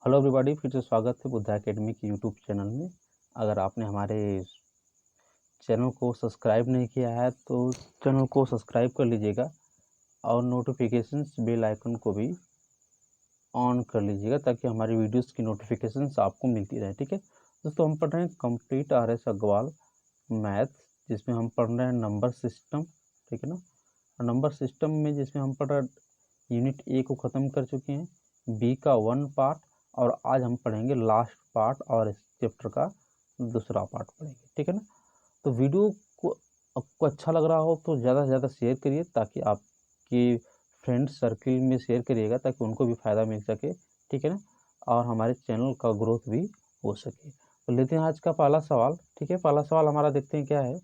Hello everybody, फिर से स्वागत है बुद्धा एकेडमी के यूट्यूब चैनल में। अगर आपने हमारे चैनल को सब्सक्राइब नहीं किया है तो चैनल को सब्सक्राइब कर लीजिएगा और नोटिफिकेशंस बेल आइकन को भी ऑन कर लीजिएगा ताकि हमारी वीडियोस की नोटिफिकेशंस आपको मिलती रहे। ठीक है दोस्तों, हम पढ़ रहे हैं कंप्लीट आर.एस. अग्रवाल मैथ, जिसमें हम पढ़ रहे हैं नंबर सिस्टम। ठीक है ना, नंबर सिस्टम में जिसमें हम पढ़ रहे हैं यूनिट ए को ख़त्म कर चुके हैं, बी का 1 पार्ट, और आज हम पढ़ेंगे लास्ट पार्ट और इस चैप्टर का दूसरा पार्ट पढ़ेंगे। ठीक है ना, तो वीडियो को आपको अच्छा लग रहा हो तो ज़्यादा से ज़्यादा शेयर करिए ताकि आपके फ्रेंड सर्किल में शेयर करिएगा ताकि उनको भी फ़ायदा मिल सके। ठीक है ना, और हमारे चैनल का ग्रोथ भी हो सके। तो लेते हैं आज का पहला सवाल। ठीक है, पहला सवाल हमारा देखते हैं क्या है।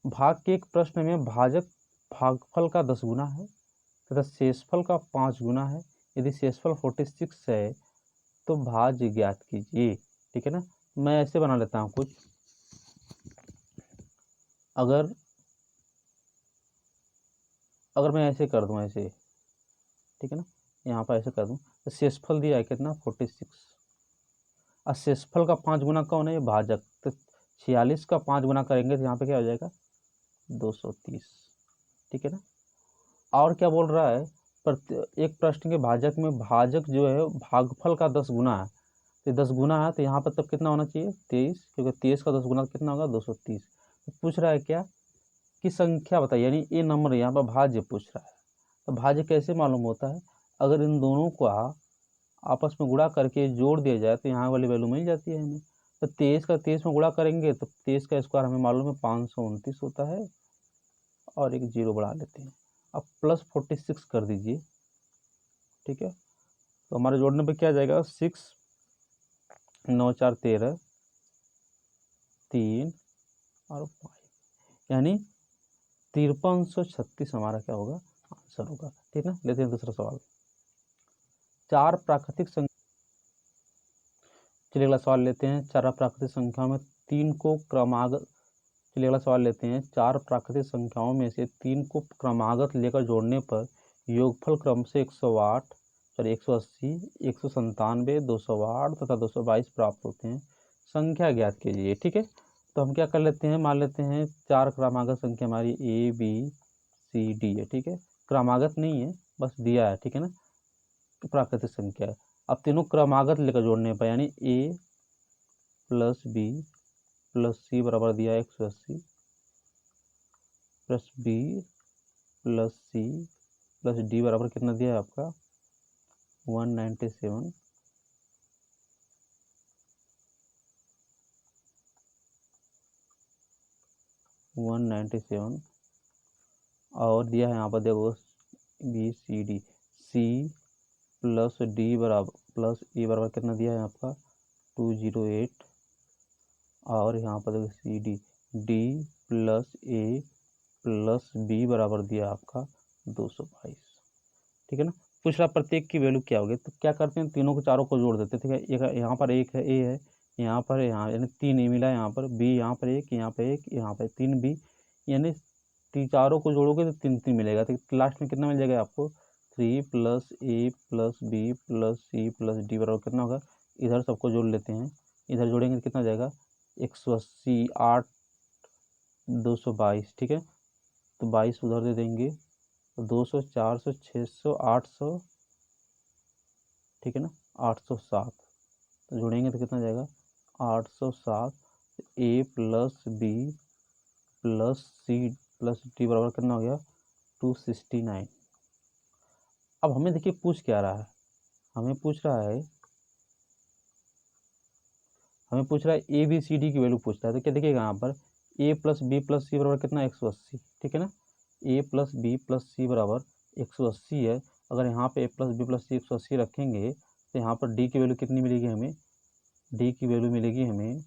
भाग के एक प्रश्न में भाजक भागफल का 10 गुना है तथा शेषफल का 5 गुना है। यदि शेषफल 46 है तो भाज्य ज्ञात कीजिए। ठीक है ना, मैं ऐसे बना लेता हूँ कुछ। अगर मैं ऐसे कर दूँ ऐसे, ठीक है ना, यहाँ पर ऐसे कर दूँ तो शेषफल दिया है कितना 46, और शेषफल का 5 गुना कौन है, भाजक। तो 46 का 5 गुना करेंगे तो यहाँ पे क्या हो जाएगा 230। ठीक है ना, और क्या बोल रहा है, एक प्रश्न के भाजक में भाजक जो है भागफल का 10 गुना है, तो 10 गुना है तो यहाँ पर तब कितना होना चाहिए 23, क्योंकि 23 का 10 गुना कितना होगा 230। तो पूछ रहा है क्या कि संख्या बताइए, यानी ये नंबर यहाँ पर भाज्य पूछ रहा है। तो भाज्य कैसे मालूम होता है, अगर इन दोनों को आपस में गुणा करके जोड़ दिया जाए तो यहाँ वाली वैल्यू मिल जाती है हमें। तो 23 का 23 में गुणा करेंगे तो 23 का स्क्वायर हमें मालूम है 529 होता है, और एक जीरो बढ़ा लेते हैं। अब प्लस 46 कर दीजिए। ठीक है, तो हमारे जोड़ने पे क्या आ जाएगा 6 9 4 13 3 और 5, यानी 5336 हमारा क्या होगा आंसर होगा। ठीक है ना, लेते हैं दूसरा सवाल। चार प्राकृतिक संख्या, चलिए अगला सवाल लेते हैं। चार प्राकृतिक संख्याओं में तीन को क्रमागत, चलिए अगला सवाल लेते हैं। चार प्राकृतिक संख्याओं में से तीन को क्रमागत लेकर जोड़ने पर योगफल क्रम से 108 सॉरी 180 197 208 तथा 222 प्राप्त होते हैं। संख्या ज्ञात कीजिए। ठीक है, तो हम क्या कर लेते हैं, मान लेते हैं चार क्रमागत संख्या हमारी ए बी सी डी है। ठीक है, क्रमागत नहीं है, बस दिया है। ठीक है ना, प्राकृतिक संख्या है। अब तीनों क्रमागत लेकर जोड़ने पर, यानी a plus B plus c बराबर दिया 180 प्लस बी प्लस सी प्लस डी बराबर कितना दिया है आपका 197, और दिया है यहाँ पर देखो b c d, c plus D बराबर प्लस ई बराबर कितना दिया है आपका 208, और यहाँ पर देखो C D, D plus A plus B बराबर दिया आपका 222। ठीक है ना, पूछ रहा प्रत्येक की वैल्यू क्या होगी, तो क्या करते हैं तीनों को चारों को जोड़ देते हैं। ठीक है, एक यहाँ पर एक है ए है, यहाँ पर यहाँ यानी 3 ए मिला, यहाँ पर बी, यहाँ पर एक, यहाँ पर एक, यहाँ पर 3 बी, यानी चारों को जोड़ोगे तो 3 3 मिलेगा। तो लास्ट में कितना मिल जाएगा आपको 3 plus A plus B plus C plus D बराबर कितना होगा, इधर सबको जोड़ लेते हैं, इधर जोड़ेंगे तो कितना हो जाएगा 180 8 222। ठीक है, तो 22 उधर दे देंगे तो 200 400 600 800, ठीक है ना 807, तो जोड़ेंगे तो कितना जाएगा 807। A plus B plus C plus D बराबर कितना हो गया 269। अब हमें देखिए पूछ क्या रहा है, हमें पूछ रहा है ए बी सी डी की वैल्यू पूछ रहा है। तो क्या देखिएगा यहाँ पर ए प्लस बी प्लस सी बराबर कितना 180। ठीक है ना, ए प्लस बी प्लस सी बराबर 180 है। अगर यहाँ पे ए प्लस बी प्लस सी 180 रखेंगे तो यहाँ पर डी की वैल्यू कितनी मिलेगी हमें, डी की वैल्यू मिलेगी हमें,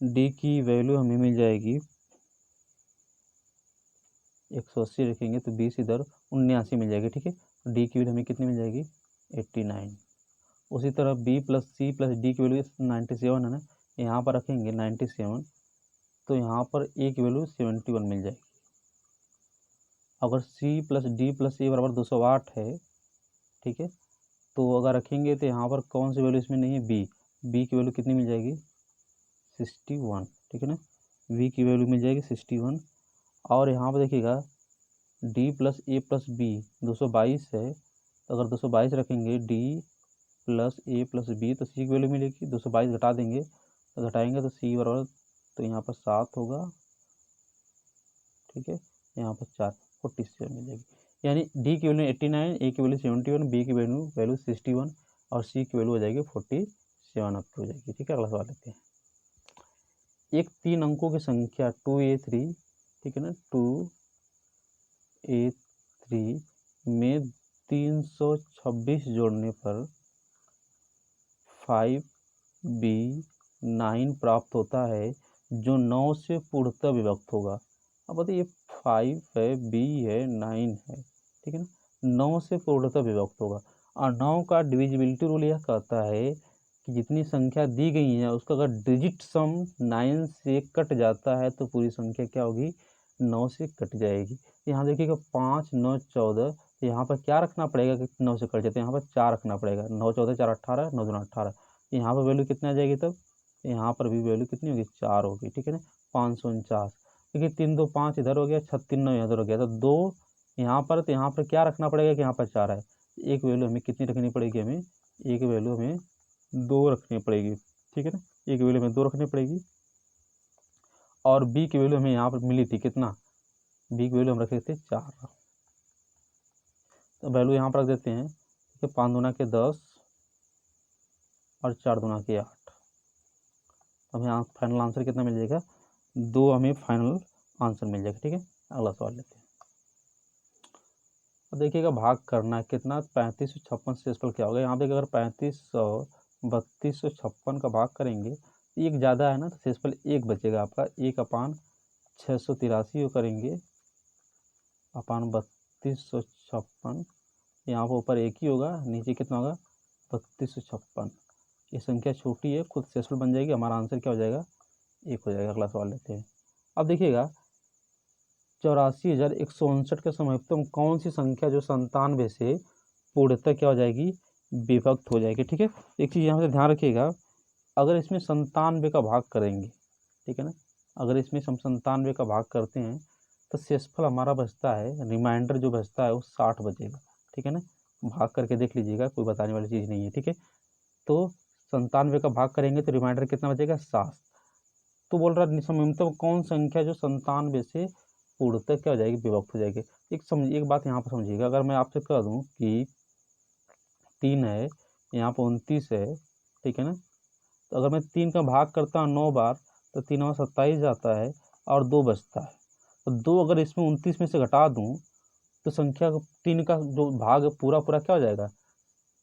डी की वैल्यू हमें मिल जाएगी 180 रखेंगे तो 20 इधर 79 मिल जाएगी। ठीक है, डी की वैल्यू हमें कितनी मिल जाएगी 89। उसी तरह बी प्लस सी प्लस डी की वैल्यू 97 है ना, यहाँ पर रखेंगे 97 तो यहाँ पर ए की वैल्यू 71 मिल जाएगी। अगर सी प्लस डी प्लस ए बराबर 208 है ठीक है। तो अगर रखेंगे तो यहाँ पर कौन सी वैल्यू इसमें नहीं है, बी की वैल्यू कितनी मिल जाएगी, 61, ठीक है ना। वी की वैल्यू मिल जाएगी 61। और यहाँ पर देखिएगा D plus A plus B 222 है, तो अगर 222 रखेंगे D plus A plus B तो सी की वैल्यू मिलेगी, 222 घटा देंगे तो घटाएंगे तो सी बराबर, तो यहाँ पर 7 होगा, ठीक है। यहाँ पर 4 47 मिल जाएगी। यानी डी की वैल्यू 89, ए की वैल्यू 71, बी की वैल्यू 61 और सी की वैल्यू हो जाएगी 47 अप हो जाएगी, ठीक है। अगला सवाल लेते हैं। एक 3 अंकों की संख्या 2a3, ठीक है ना, 2a3 में 326 जोड़ने पर 5b9 प्राप्त होता है जो 9 से पूर्णतः विभक्त होगा। अब बताइए 5 है, b है, 9 है, ठीक है ना, 9 से पूर्णतः विभक्त होगा। और 9 का डिविजिबिलिटी रूल यह कहता है कि जितनी संख्या दी गई है उसका अगर डिजिट सम 9 से कट जाता है तो पूरी संख्या क्या होगी, 9 से कट जाएगी। यहाँ देखिएगा 5 9 14, तो यहाँ पर क्या रखना पड़ेगा कि 9 से कट जाते हैं, यहाँ पर 4 रखना पड़ेगा, 9 14 4 18, 9 2 18, यहाँ पर वैल्यू कितना आ जाएगी तब, यहाँ पर भी वैल्यू कितनी होगी, 4 होगी, ठीक है ना, 549। देखिए 3 2 5 इधर हो गया, 36 9 इधर हो गया, तो 2 यहाँ पर, तो यहाँ पर क्या रखना पड़ेगा कि यहाँ पर 4 है, एक वैल्यू हमें कितनी रखनी पड़ेगी, हमें एक वैल्यू हमें 2 रखनी पड़ेगी, ठीक है ना, एक वैल्यू हमें 2 रखनी पड़ेगी। और बी की वैल्यू हमें यहाँ पर मिली थी कितना, बी की वैल्यू हम रखे थे 4, तो वैल्यू यहाँ पर रख देते हैं, ठीक है, 5 दूना के 10 और 4 दूना के 8, हमें यहाँ फाइनल आंसर कितना मिल जाएगा, 2 हमें फाइनल आंसर मिल जाएगा, ठीक है। अगला सवाल लेते हैं। अब देखिएगा भाग करना है कितना, 3556 से इसका क्या होगा, यहाँ पे अगर 3256 का भाग करेंगे तो एक ज़्यादा है ना, तो शेषफल एक बचेगा आपका, 1/683 करेंगे अपान 3256, यहाँ पर ऊपर एक ही होगा, नीचे कितना होगा 3256, ये संख्या छोटी है, खुद शेषफल बन जाएगी, हमारा आंसर क्या हो जाएगा, 1 हो जाएगा। अगला सवाल लेते हैं। अब देखिएगा 84,159 के समाप्तम कौन सी संख्या जो 97 से पूर्णतः क्या हो जाएगी, विभक्त हो जाएगी, ठीक है। एक चीज़ यहाँ से ध्यान रखिएगा, अगर इसमें 97 का भाग करेंगे, ठीक है ना, अगर इसमें हम 97 का भाग करते हैं तो शेषफल हमारा बचता है, रिमाइंडर जो बचता है वो 60 बचेगा, ठीक है ना, भाग करके देख लीजिएगा, कोई बताने वाली चीज़ नहीं है, ठीक है। तो 97 का भाग करेंगे तो रिमाइंडर कितना बचेगा, 7। तो बोल रहा निम्नतम कौन संख्या जो 97 से पूर्णतः क्या हो जाएगी, विभक्त हो जाएगी। एक बात यहाँ पर समझिएगा, अगर मैं आपसे कह दूँ कि 3 है, यहाँ पर 29 है, ठीक है ना, तो अगर मैं 3 का भाग करता हूँ 9 बार तो 3 और 27 जाता है और 2 बचता है, तो 2 अगर इसमें 29 में से घटा दूँ तो संख्या 3 का जो भाग पूरा पूरा क्या हो जाएगा,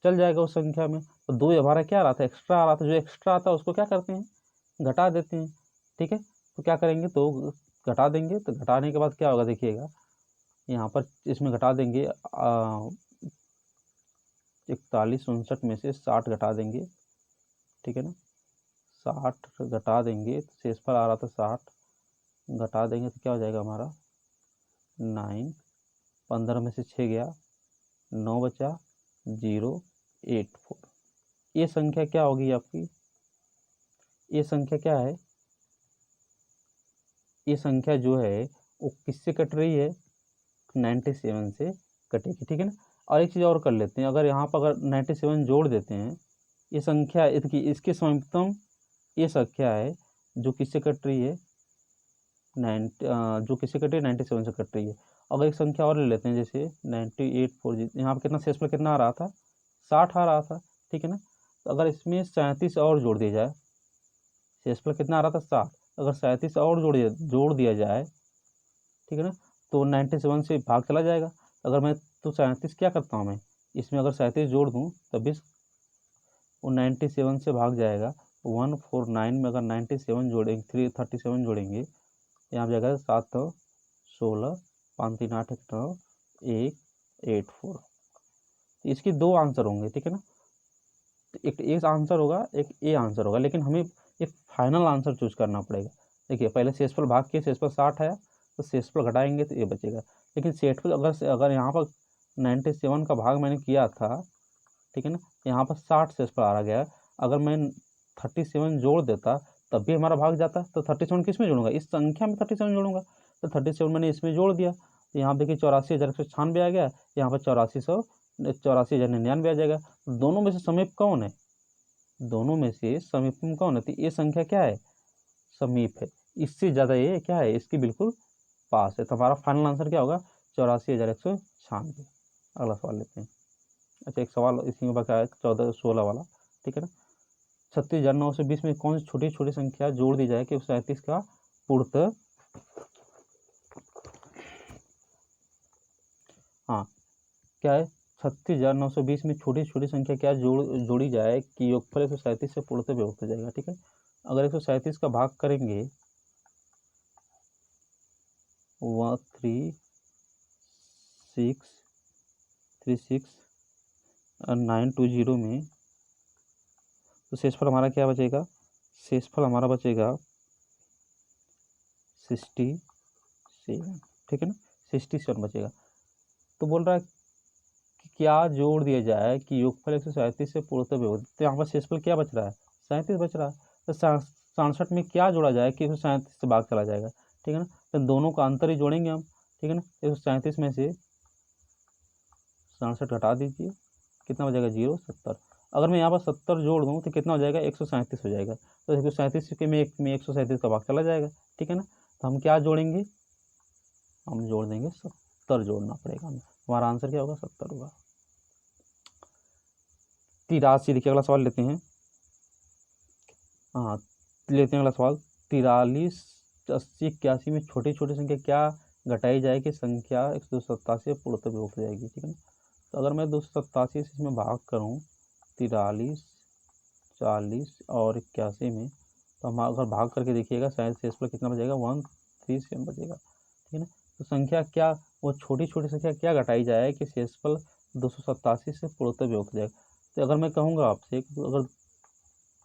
चल जाएगा उस संख्या में। तो 2 हमारा क्या आ रहा था, एक्स्ट्रा आ रहा था, जो एक्स्ट्रा आता है उसको क्या करते हैं, घटा देते हैं, ठीक है। तो क्या करेंगे, तो घटा देंगे, तो घटाने के बाद क्या होगा देखिएगा, यहाँ पर इसमें घटा देंगे 4159 में से 60 घटा देंगे, ठीक है ना, 60 घटा देंगे तो शेषफल आ रहा था 60, घटा देंगे तो क्या हो जाएगा हमारा 9, 15 में से 6 गया, 9 बचा, 084। ये संख्या क्या होगी आपकी, ये संख्या क्या है, ये संख्या जो है वो किससे कट रही है, 97 से कटेगी, ठीक है ना। और एक चीज़ और कर लेते हैं, अगर यहाँ पर अगर 97 जोड़ देते हैं, ये संख्या इसके समाप्तम ये संख्या है जो किससे कट रही है, जो किससे कट रही है, 97 से कट रही है। अगर एक संख्या और ले लेते हैं जैसे 98 यहाँ पर कितना शेषफल कितना आ रहा था, 60 आ रहा था, ठीक है ना। तो अगर इसमें 37 और जोड़ दिया जाए, शेषफल कितना आ रहा था 60, अगर 37 और जोड़ दिया जाए, ठीक है ना, तो 97 से भाग चला जाएगा। अगर मैं तो 37 क्या करता हूँ मैं, इसमें अगर 37 जोड़ दूँ तब भी वो 97 से भाग जाएगा, 149 में अगर 97 जोड़ेंगे, 337 जोड़ेंगे, यहाँ पर जाएगा 7 16, 5 3 8 1 9 184। इसकी 2 आंसर होंगे, ठीक है ना, एक ए आंसर होगा, एक ए आंसर होगा, लेकिन हमें एक फाइनल आंसर चूज करना पड़ेगा। देखिए पहले शेषफल भाग के शेषफल 60 आया, तो शेषफल घटाएंगे तो ये बचेगा, लेकिन शेषफल अगर यहाँ पर 97 का भाग मैंने किया था, ठीक है ना, यहाँ पर 60 शेषफल आ गया। अगर मैं 37 जोड़ देता तब भी हमारा भाग जाता। तो 37 किस में जोड़ूंगा, इस संख्या में 37 जोड़ूंगा। तो 37 मैंने इसमें जोड़ दिया, तो यहाँ देखिए 84,196 आ गया, यहाँ पर 84,199 आ जाएगा। दोनों में से समीप कौन है, दोनों में से समीपम कौन है, तो ये संख्या क्या है, समीप है। इससे ज़्यादा ये क्या है, इसकी बिल्कुल पास है। तो हमारा फाइनल आंसर क्या होगा, 84,196। अगला सवाल लेते हैं। अच्छा, एक सवाल इसी में बकाया है 14-16 वाला, ठीक है ना। 36,920 में कौन सी छोटी छोटी संख्या जोड़ दी जाए कि 37 का पूर्त, हाँ क्या है, 36,920 में छोटी छोटी संख्या क्या जोड़ी जाए कि योगफल 137 से पूर्णतः विभक्त हो जाएगा, ठीक है। अगर 137 का भाग करेंगे 136,920 में, तो शेषफल हमारा क्या बचेगा, शेषफल हमारा बचेगा 67, ठीक है ना, 67 बचेगा। तो बोल रहा है कि क्या जोड़ दिया जाए कि योगफल 137 से पूर्णतः विभक्त, तो यहाँ पर शेषफल क्या बच रहा है, 37 बच रहा है। तो 67 में क्या जोड़ा जाए कि 137 से भाग चला जाएगा, ठीक है ना। तो दोनों का अंतर ही जोड़ेंगे हम, ठीक है ना। 137 में से 67 घटा दीजिए, कितना हो जाएगा, 0, 70। अगर मैं यहाँ पर 70 जोड़ दूँ तो कितना हो जाएगा, 137 हो जाएगा। तो 137 के में 137 का भाग चला जाएगा, ठीक है ना। तो हम क्या जोड़ेंगे, हम जोड़ देंगे 70 जोड़ना पड़ेगा हमें। हमारा आंसर क्या होगा, 70 होगा। 83, देखिए अगला सवाल लेते हैं। हाँ, लेते हैं अगला सवाल। 43, 80, 81 में छोटी छोटी संख्या क्या घटाई जाए कि संख्या 187 पूर्णतः विभक्त हो जाएगी, ठीक है ना। तो अगर मैं 287 से इसमें भाग करूँ 43, 40 और 81 में, तो हम अगर भाग करके देखिएगा शायद शेषफल कितना बचेगा, 137 बचेगा, ठीक है ना। तो संख्या क्या, वो छोटी छोटी संख्या क्या घटाई जाए कि शेषफल 287 से पूर्णतः विभक्त हो जाएगा। तो अगर मैं कहूँगा आपसे कि अगर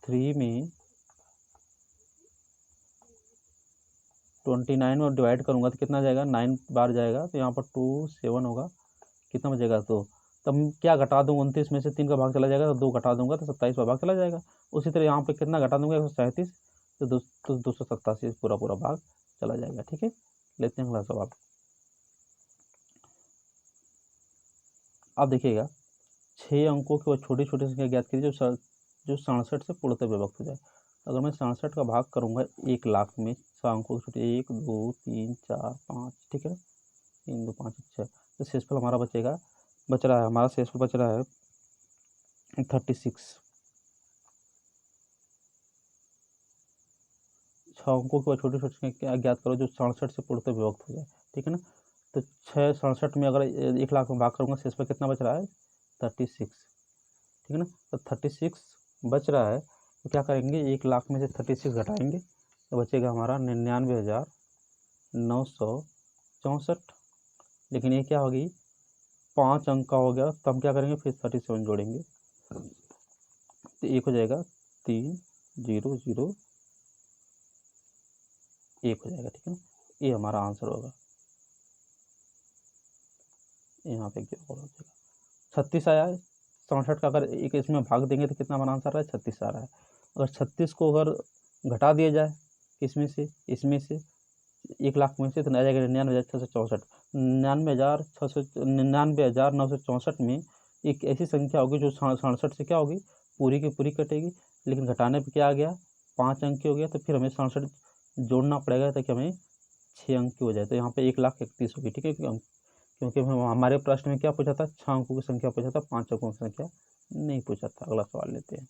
3 में 29 और डिवाइड करूँगा तो कितना जाएगा, 9 बार जाएगा, तो यहाँ पर 2 7 होगा, कितना बचेगा, तो तब क्या घटा दूँ, 29 में से 3 का भाग चला जाएगा, तो 2 घटा दूंगा तो 27 का भाग चला जाएगा। उसी तरह यहाँ पे कितना घटा दूंगा, 137, तो 287 पूरा पूरा भाग चला जाएगा, ठीक है। लेते हैं अगला सवाल। आप देखिएगा 6 अंकों की वो छोटी छोटी संख्या ज्ञात कीजिए जो 67 से पूर्णतः विभक्त हो जाए। अगर मैं 67 का भाग करूँगा 1 लाख में 6 अंकों की छोटी, 1 2 3 4 5, ठीक है ना, 3 2 5 6, तो शेषफल हमारा बच रहा है, हमारा शेषफल बच रहा है 36। 6 अंकों की छोटी छोटी संख्या ज्ञात करो जो 67 से पूर्णतः विभक्त हो जाए, ठीक है ना। तो 6 67 में अगर 1 लाख में भाग करूँगा शेषफल कितना बच रहा है, 36, ठीक है ना। तो 36 बच रहा है, तो क्या करेंगे, 1 लाख में से 36 घटाएंगे तो बचेगा हमारा 99,964। लेकिन ये क्या होगी, 5 अंक का हो गया, तो हम क्या करेंगे, फिर 37 जोड़ेंगे, तो एक हो जाएगा 3,0,0,1 हो जाएगा, ठीक है ना। ये हमारा आंसर होगा, यहाँ पे क्या हो जाएगा, 36 आया है। 67 का अगर एक इसमें भाग देंगे तो कितना हमारा आंसर आ रहा है, 36 आ रहा है। अगर 36 को अगर घटा दिया जाए इसमें से 1 लाख में से, तो आ जाएगा 99,664। 99,964 में एक ऐसी संख्या होगी जो 67 से क्या होगी, पूरी की पूरी कटेगी, लेकिन घटाने पे क्या आ गया, 5 अंक की हो गया, तो फिर हमें 67 जोड़ना पड़ेगा ताकि हमें 6 अंक की हो जाए। तो यहाँ पे 1,31,000 होगी, ठीक है, क्योंकि हमारे प्रश्न में क्या पूछा था, 6 अंकों की संख्या पूछा था, 5 अंकों की संख्या नहीं पूछा था। अगला सवाल लेते हैं।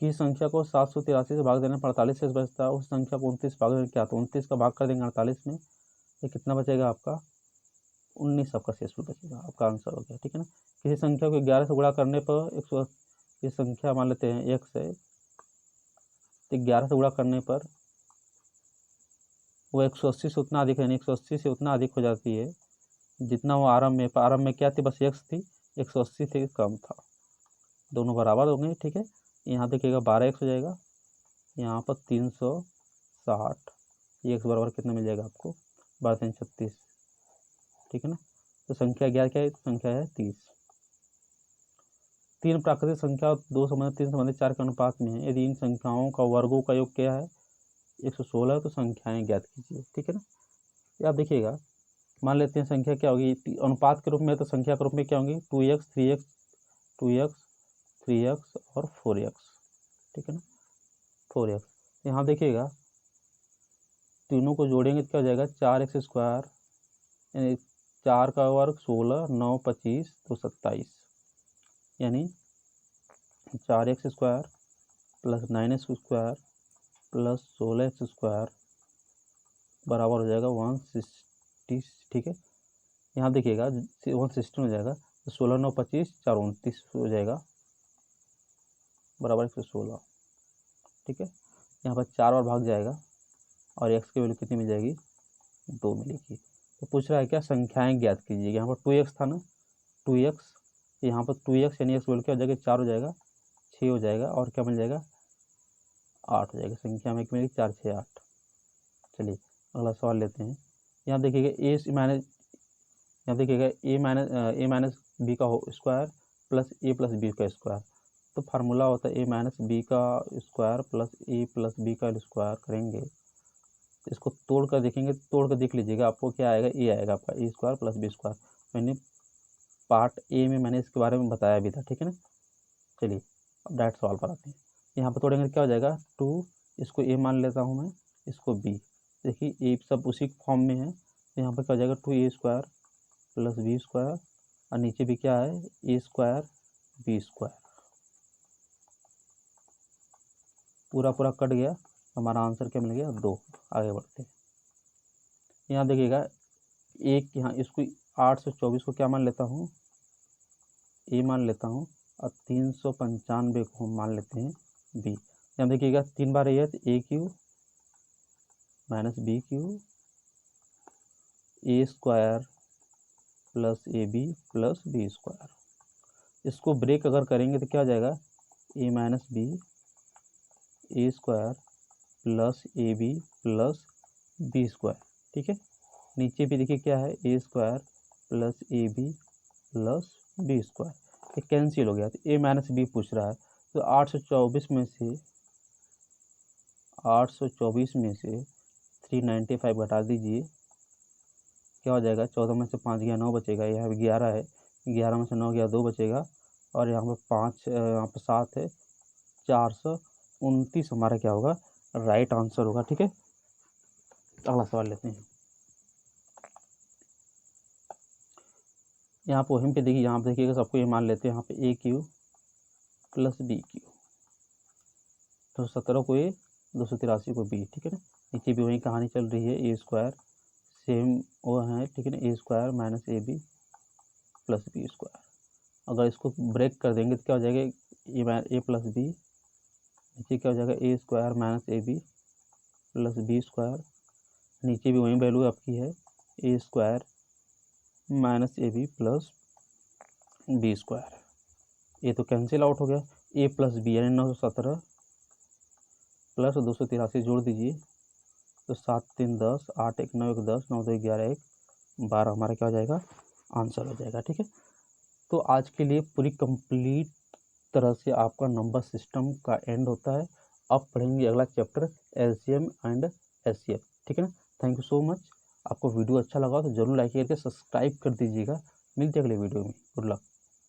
किस संख्या को 783 से भाग देने पर 48 शेष बचता है, उस संख्या को 29 भाग देने क्या, तो 29 का भाग कर देंगे 48 में, तो कितना बचेगा आपका, 19 आपका शेषफल बचेगा, आपका आंसर हो गया, ठीक है ना। किसी संख्या को 11 से गुणा करने पर 100, ये संख्या मान लेते हैं 1 से, तो 11 से गुणा करने पर वो 180 से उतना अधिक है, यानी 180 से उतना अधिक हो जाती है जितना वो आरंभ में क्या थी, बस x थी, 180 से कम था, दोनों बराबर हो गए, ठीक है। यहाँ देखिएगा 12x हो जाएगा, यहाँ पर 360, ये x बराबर कितना मिल जाएगा आपको, 12 3 36, ठीक है ना। तो संख्या ज्ञात क्या है, संख्या है 30। 3 प्राकृतिक संख्या और 2 संबंधित 3 संबंधित 4 के अनुपात में है। यदि इन संख्याओं का वर्गों का योग क्या है, 116, तो संख्याएं ज्ञात कीजिए, ठीक है ना। ये आप देखिएगा, मान लेते हैं संख्या क्या होगी, अनुपात के रूप में, तो संख्या के रूप में क्या होंगी, 2x 3x 2x 3x और 4x, ठीक है ना, 4x। यहाँ देखिएगा तीनों को जोड़ेंगे तो क्या हो जाएगा, 4x स्क्वायर, यानी 4 का वर्ग 16, 9 25 तो 27, यानी 4x square plus 9x square plus 16x square बराबर हो जाएगा 160, ठीक है। यहाँ देखिएगा 160 हो जाएगा, तो 16 9 25 4 29 हो जाएगा बराबर 116, ठीक है। यहाँ पर 4 बार भाग जाएगा और x की वैल्यू कितनी मिल जाएगी, 2 मिलेगी। तो पूछ रहा है क्या, संख्याएं ज्ञात कीजिए। यहाँ पर 2x था ना, 2x, यहाँ पर 2x यानी x वैल्यू क्या हो जाएगा, 4 हो जाएगा, 6 हो जाएगा, और क्या मिल जाएगा, 8 हो जाएगा। संख्या में मिलेगी 4 6 8। चलिए अगला सवाल लेते हैं। यहाँ देखिएगा यहाँ देखिएगा a माइनस बी का square plus a plus b का स्क्वायर। तो फार्मूला होता है a माइनस बी का square plus a plus b का स्क्वायर करेंगे। इसको तोड़ कर देखेंगे, तोड़ कर देख लीजिएगा, आपको क्या आएगा, a आएगा आपका a square plus B square. मैंने पार्ट ए में मैंने इसके बारे में बताया भी था, ठीक है ना। चलिए अब डायरेक्ट सवाल पर आते हैं। यहाँ पर तोड़ेंगे क्या हो जाएगा, 2, इसको a मान लेता हूँ मैं, इसको b। देखिए a सब उसी फॉर्म में है, तो यहाँ पर क्या हो जाएगा, 2a square plus B square, और नीचे भी क्या है, a स्क्वायर बी स्क्वायर। पूरा पूरा कट गया, हमारा आंसर क्या मिल गया, 2। आगे बढ़ते हैं। यहाँ देखिएगा एक, यहाँ इसको 824 को क्या मान लेता हूँ, a मान लेता हूँ, और 395 को हम मान लेते हैं b। यहाँ देखिएगा 3 बार ये है, तो a q minus b q a square plus a B plus B square. इसको ब्रेक अगर करेंगे तो क्या हो जाएगा, a minus b a square plus a B plus B square, ठीक है। नीचे भी देखिए क्या है, a square plus a B plus B square, ये कैंसिल हो गया। तो a माइनस बी पूछ रहा है, तो 824 में से 395 घटा दीजिए, क्या हो जाएगा, 14 में से 5 गया 9 बचेगा, यहाँ पे 11 है, 11 में से 9 गया 2 बचेगा, और यहाँ पर 5, यहाँ पर 7 है, 429 हमारा क्या होगा, राइट आंसर होगा, ठीक है। अगला सवाल लेते हैं। यहाँ पर वहीं पे देखिए, यहाँ पर देखिएगा सबको ये मान लेते हैं, यहाँ पे a q plus b q, 217 को a 283 को b, ठीक है ना। नीचे भी वही कहानी चल रही है, a स्क्वायर सेम वो है, ठीक है ना, a square minus A B plus B square. अगर इसको ब्रेक कर देंगे तो क्या हो जाएगा, ए प्लस बी, नीचे क्या हो जाएगा, A square minus A B plus B square, नीचे भी वही वैल्यू आपकी है, A square minus A B plus B square. ये तो कैंसिल आउट हो गया, ए प्लस बी यानी 917 प्लस 283 जोड़ दीजिए, तो 7 3 10, 8 1 9 1 10, 9 2 11 1 12 हमारा क्या हो जाएगा, आंसर हो जाएगा, ठीक है। तो आज के लिए पूरी कंप्लीट तरह से आपका नंबर सिस्टम का एंड होता है। अब पढ़ेंगे अगला चैप्टर एलसीएम एंड एचसीएफ, ठीक है ना। Thank you so much. आपको वीडियो अच्छा लगा तो जरूर लाइक करके सब्सक्राइब कर दीजिएगा। मिलते हैं अगले वीडियो में। Good luck.